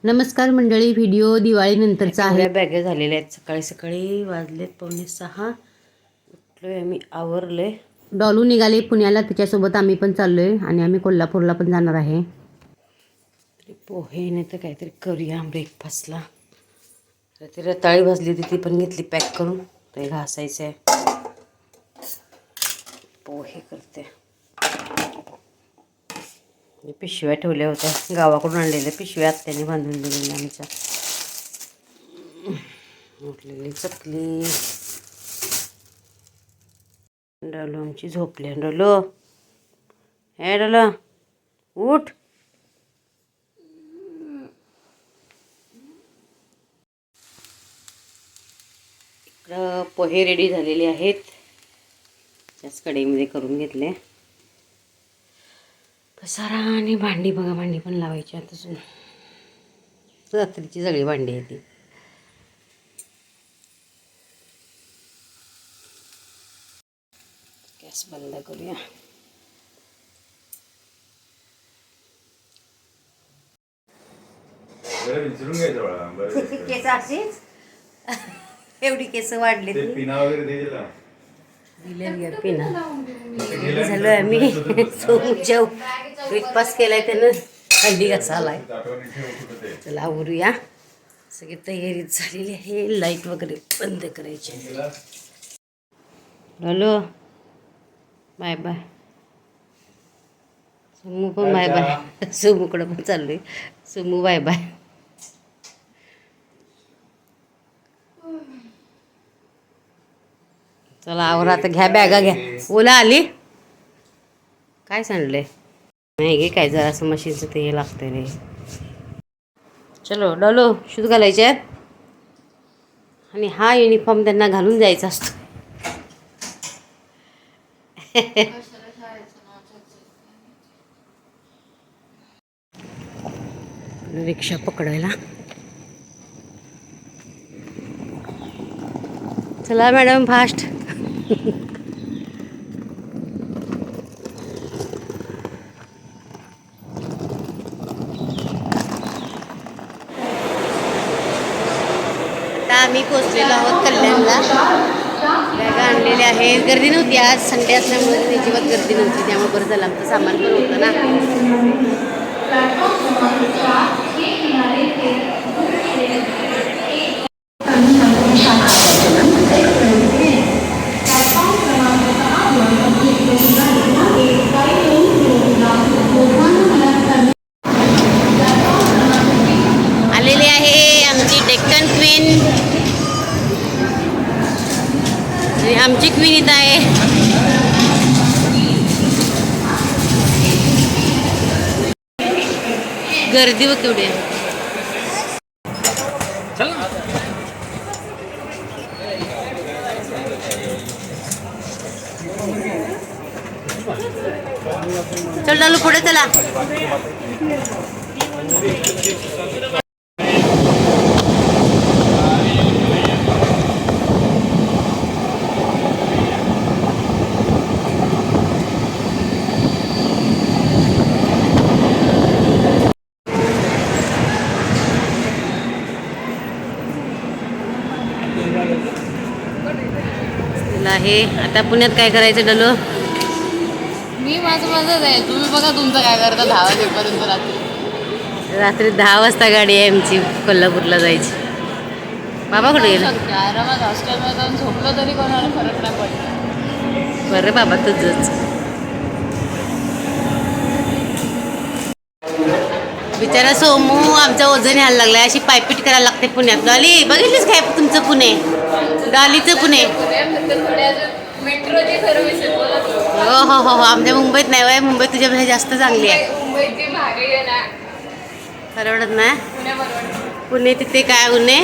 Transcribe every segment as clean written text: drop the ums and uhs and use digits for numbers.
नमस्कार मंडळी, व्हिडिओ दिवाळीनंतरचा आहे. बॅगा झालेल्या आहेत. सकाळी सकाळी वाजलेत 5:45. उठलोय आम्ही, आवरले. डॉलू निघाले पुण्याला, त्याच्यासोबत आम्ही पण चाललोय आणि आम्ही कोल्हापूरला पण जाणार आहे. पोहे नाही तर काहीतरी करूया ब्रेकफास्टला. तर ती रताळी भाजली होती, ती पण घेतली पॅक करून. ते घासायचं आहे. पोहे करते. पिशव्या ठेवल्या होत्या, गावाकडून आणलेल्या पिशव्या आत्याने बांधून दिलेल्या आमच्या. उठलेली चकली. डोलो आमची झोपली. डोलो, हे डोलो उठ. इकडं पोहे रेडी झालेले आहेत. त्याच कढईमध्ये करून घेतले. पसारा आणि भांडी बघा, भांडी पण लावायची आता. अजून रात्रीची सगळी भांडी आहेत ती. गॅस बंद करूया. केस अशीच एवढी केस वाढले. पिना वगैरे दिले पिना. झालं आम्ही सोमूच्या ब्रेकफास्ट केलाय त्यानं. हल्ली कसा आलाय. चला आवरूया. सगळी तयारी झालेली आहे. लाईट वगैरे बंद करायची. Hello, bye bye. सोमू पण बाय बाय. सोमूकडं पण चाललोय. Somu bye bye. चला आवर आता. घ्या बॅगा घ्या. ओला आली काय सांडलंय नाही गे. काय जरा असं मशीनचं ते लागतंय रे. चलो डॉलो, शूज घालायचे आहेत. आणि हा युनिफॉर्म त्यांना घालून जायचा असतो. रिक्षा पकडायला. चला मॅडम फास्ट. आता आम्ही पोचलेलो आहोत कल्याणला. बॅगा आणलेल्या आहेत. गर्दी नव्हती आज, संडे असल्यामुळे अजिबात गर्दी नव्हती. त्यामुळे बरं झालं, आमचं सामान पण होतं ना. आलेली आहे आमची डेक्कन क्वीन. आमची क्वीन इथं आहे. गर्दी बघ केवढी आहे. चल डालू पुढे चला. आहे आता पुण्यात काय करायचं डलो. मी माझं आहे. तुम्ही बघा तुमचं काय करता. 10 वाजेपर्यंत रात्री 10 वाजता गाडी आहे आमची कोल्हापूरला जायची. बाबा कुठे गेला. आरामात हॉस्टेलमध्ये जाऊन झोपलो तरी कोणाला फरक नाही पडला. बरं बाबा तुझंच. बिचारा सोमू आमचा वजन घ्यायला लागलाय. अशी पायपीट करायला लागते पुण्यात. डॉली बघितलीस काय तुमचं पुणे. डॉलीचं पुणे. मेट्रोची सर्व्हिस हो हो हो हो. आमच्या मुंबईत नाही वय. मुंबईत तुझ्यापेक्षा जास्त चांगली आहे. मुंबईची भारी आहे ना. परवडत ना पुणे. तिथे काय उन्हे.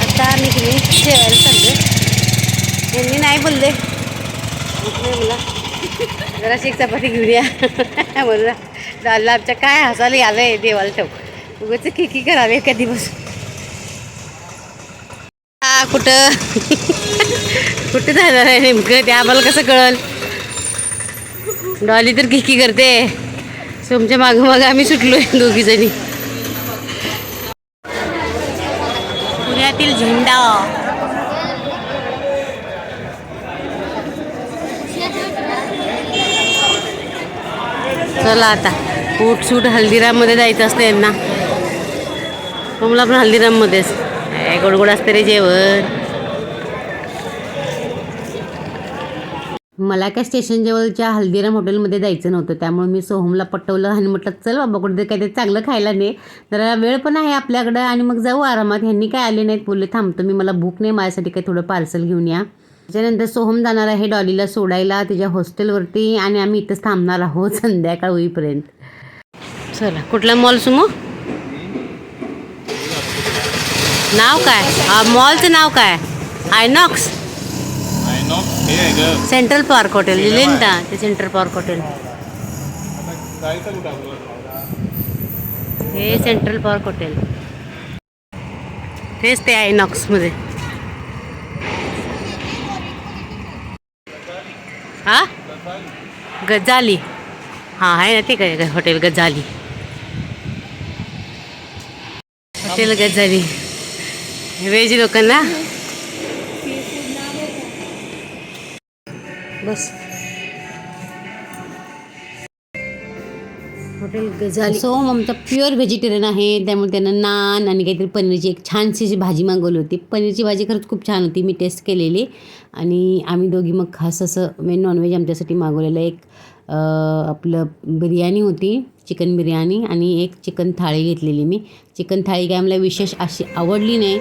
आता आम्ही तुम्ही जेवायला चाललोय. यांनी नाही बोलले मला जराशी एक चपाती घेऊया. बोलला डालला आमच्या काय हसायला आलंय. देवाला ठेव उगाच खिकी करावे कधी बसून. हा कुठं कुठे जाणार आहे नेमकं ते आम्हाला कसं कळल. डॉली तर खिकी करते. सोमच्या मागं मागं आम्ही सुटलोय दोघी जणी. पुण्यातील झेंडा. चला आता सूट हल्दीराममध्ये जायचं असतं यांना. तुम्हाला पण हल्दीराममध्येच गोडगोड असते रे जेवण. मला काय स्टेशन जवळच्या हल्दीराम हॉटेलमध्ये जायचं नव्हतं, त्यामुळे मी सोहमला पटवलं आणि म्हटलं चल बाबा कुठे काहीतरी चांगलं खायला नाही, जरा वेळ पण आहे आपल्याकडं आणि मग जाऊ आरामात. ह्यांनी काय आले नाहीत, बोलले थांबतो मी, मला भूक नाही, माझ्यासाठी काही थोडं पार्सल घेऊन या. त्याच्यानंतर सोहम जाणार आहे डॉलीला सोडायला तिच्या हॉस्टेलवरती आणि आम्ही इथंच थांबणार आहोत संध्याकाळ होईपर्यंत. चला कुठला मॉल सुमो? नाव काय मॉलचं नाव काय? आयनॉक्स सेंट्रल पार्क हॉटेल लिहिलेन ना ते. सेंट्रल पार्क हॉटेल हे सेंट्रल पार्क हॉटेल हेच ते आयनॉक्समध्ये. हा गजाली हां आहे ना ते काय हॉटेल गजाली. हॉटेल गजाली व्हेज लोकांना बस. हॉटेल गजाली. सोहम आमचा प्युअर व्हेजिटेरियन आहे, त्यामुळे त्यांना नान आणि काहीतरी पनीरची एक छानशी अशी भाजी मागवली होती. पनीरची भाजी खरंच खूप छान होती, मी टेस्ट केलेली. आणि आम्ही दोघी मग खास असं नॉनव्हेज आमच्यासाठी मागवलेलं. एक आपलं बिर्याणी होती, चिकन बिर्याणी, आणि एक चिकन थाळी घेतलेली मी. चिकन थाळी काय मला विशेष अशी आवडली नाही,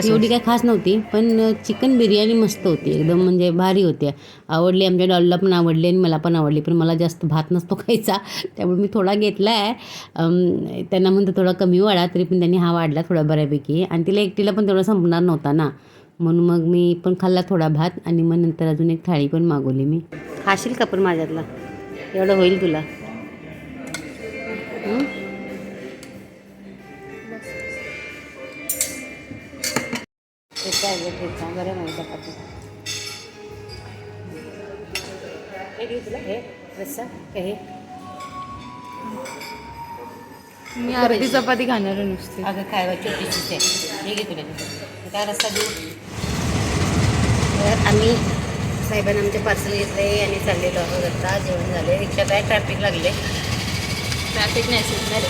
एवढी काय खास नव्हती, पण चिकन बिर्याणी मस्त होती एकदम, म्हणजे भारी होती, आवडली. आमच्या डॉलला पण आवडली आणि मला पण आवडली, पण मला जास्त भात नसतो खायचा, त्यामुळे मी थोडा घेतला आहे. त्यांना म्हणतं थोडा कमी वाढा, तरी पण त्यांनी हा वाढला थोडा बऱ्यापैकी, आणि तिला एकटीला पण तेवढा संपणार नव्हता ना, म्हणून मग मी पण खाल्ला थोडा भात. आणि मग नंतर अजून एक थाळी पण मागवली मी. खाशील का पण माझ्यातला? एवढं होईल तुला? गरम आहे चपाती. हे घेऊ तुला हे रस्सा हे? मी अर्धी चपाती खाणार आहे नुसती. अगं काय छोटीशीच आहे, हे घे तुला काय रस्सा देऊ. तर आम्ही साहेबांना आमचे पार्सल घेतले आणि चाललेलो आहोत. आता जेवण झाले, रिक्षा काय ट्रॅफिक लागले. ट्रॅफिक नाही सिग्नल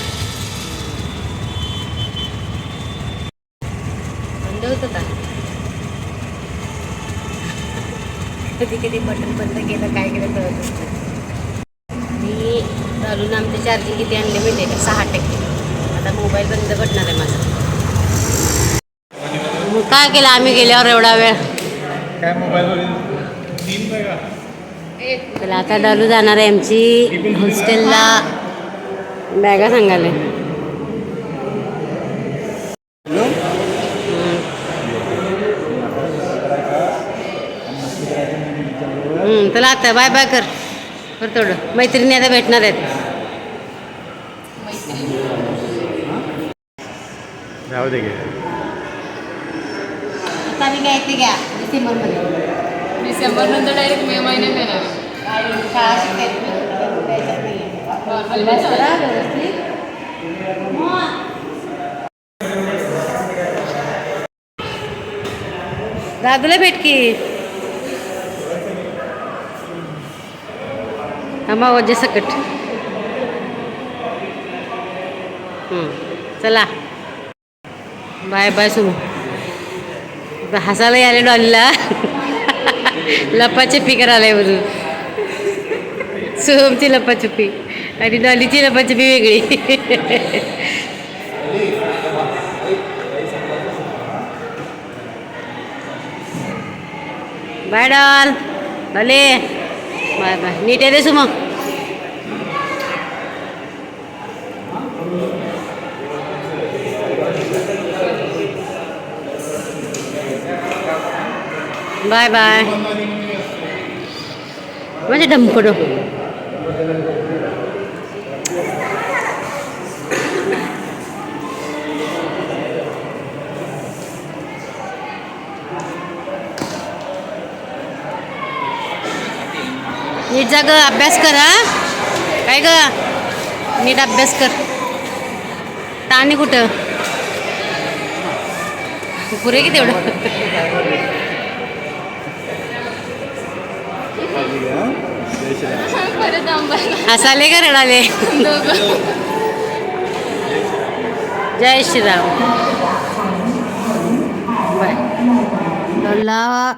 बंद होतं का? कधी कधी बटन बंद केलं काय केलं कळत असतं. मी चालून आमचे चार्जिंग किती आणले माहिती आहे का? 6%. आता मोबाईल बंद पडणार आहे माझा. काय केलं आम्ही गेल्यावर एवढा वेळ? काय मोबाईल चला आता डालू जाणार आहे आमची हॉस्टेलला. बॅगा सांगाले. चला आता बाय बाय कर थोडं. मैत्रिणी आता भेटणार आहेत. जाऊ दे. आता मी काय ते घ्या डिसेंबरमध्ये. डिसेंबर नंतर डायरेक्ट मे महिन्यात येणार. शाळा शिकायची दादूला भेट की. थांबा वजे सकट. चला बाय बाय सुमू. हसायला आले डॉलीला. लपाछपी करायला वरून. सोहमची लपाछपी आणि डॉलीची लपाछपी वेगळी. Bye doll. डॉले बाय बाय. नीट आहे रे सुमो. Bye bye. म्हणजे ढमकडो. नीट जा ग, अभ्यास कर. हा काय ग? नीट अभ्यास कर. ताणी कुठं पुरे की तेवढं. परत आंबाला हसाले का रडाले? जय श्रीराम. बाय. त्याला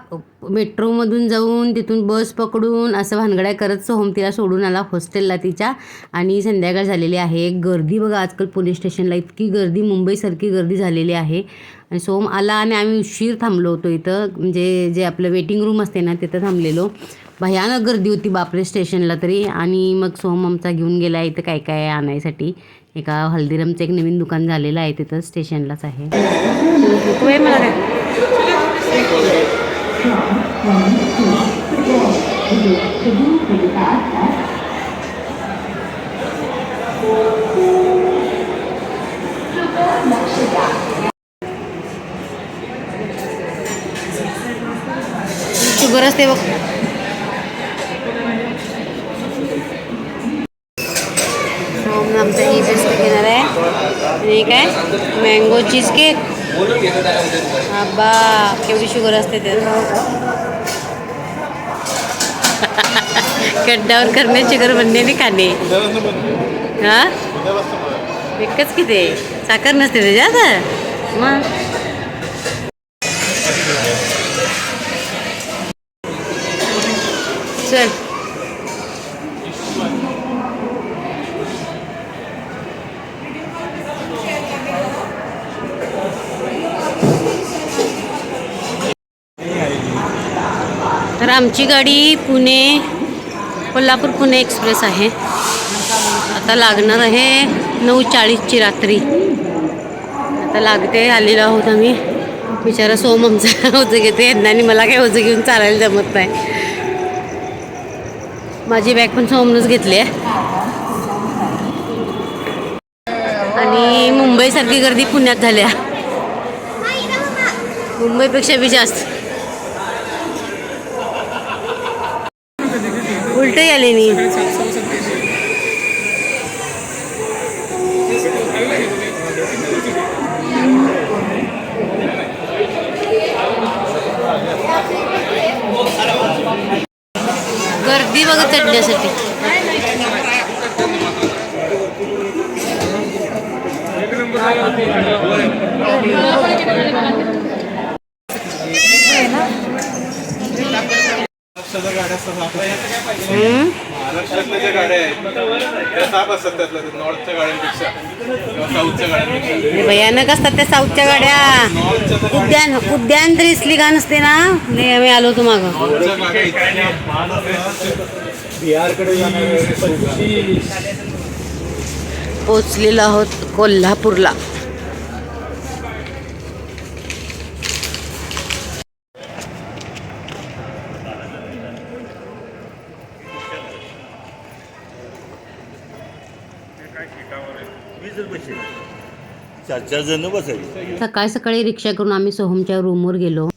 मेट्रोमधून जाऊन तिथून बस पकडून असं भानगड्या करत सोहम तिला सोडून आला हॉस्टेलला तिच्या. आणि संध्याकाळ झालेली आहे. गर्दी बघा आजकाल पोलीस स्टेशनला इतकी गर्दी, मुंबईसारखी गर्दी झालेली आहे. आणि सोहम आला आणि आम्ही उशीर थांबलो होतो इथं, म्हणजे जे आपलं वेटिंग रूम असते ना तिथं थांबलेलो. भयानक गर्दी होती बापरे स्टेशनला तरी. आणि मग सोहम आमचा घेऊन गेला इथं काय काय आणायसाठी. एका हल्दीरामचं एक नवीन दुकान झालेलं आहे तिथं स्टेशनलाच आहे. मला काय शुगर असते बघ. आमचा ही बिस्किट घेणार आहे. आणि काय मँगो चीज केक. आबा केवढी शुगर असते त्यात. कट करणे शुगर बनणे नाही खाणे. हां एकच किती साखर नसते त्याच्यात मग. चल तर आमची गाडी कोल्हापूर पुणे एक्सप्रेस आहे. आता लागणार आहे 9:40ची रात्री. आता लागते आलेलो आहोत आम्ही. बिचारा सोम आमचा ओझं घेते आणि मला काय ओझं घेऊन चालायला जमत नाही. माझी बॅग पण सोमनंच घेतली आहे. आणि मुंबईसारखी गर्दी पुण्यात झाल्या, मुंबईपेक्षा बी जास्त. उलट आले नाही. गर्दी बघा चढण्यासाठी. महाराष्ट्रातल्या ज्या गाड्या आहेत त्या साफ असतात त्यातल्या नॉर्थच्या गाड्यांपेक्षा किंवा साऊथच्या गाड्यांपेक्षा. भयानक असतात त्या साऊथच्या गाड्या. उद्यान तरी इसली घाण असते ना. नाही आम्ही आलो होतो मागं. नॉर्थच्या गाड्या इतक्या बिहारकडे जाणार. पोचलेलो आहोत कोल्हापूरला. चार जण बसायचे. सकाळी सकाळी रिक्षा करून आम्ही सोहमच्या रूमवर गेलो.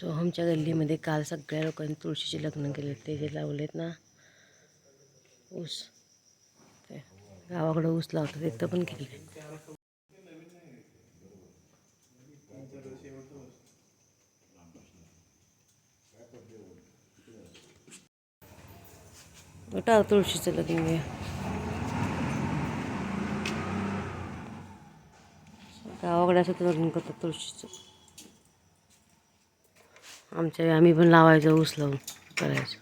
सोहमच्या गल्लीमध्ये काल सगळ्या लोकांनी तुळशीचे लग्न केले. ते जे लावलेत ना ऊस, ते गावाकडं ऊस लावतात तिथं पण केले. उठा तुळशीचं लग्न घ्या. गावाकडे असं लग्न करतात तुळशीचं. आम्ही पण लावायचं ऊस लावून करायचं.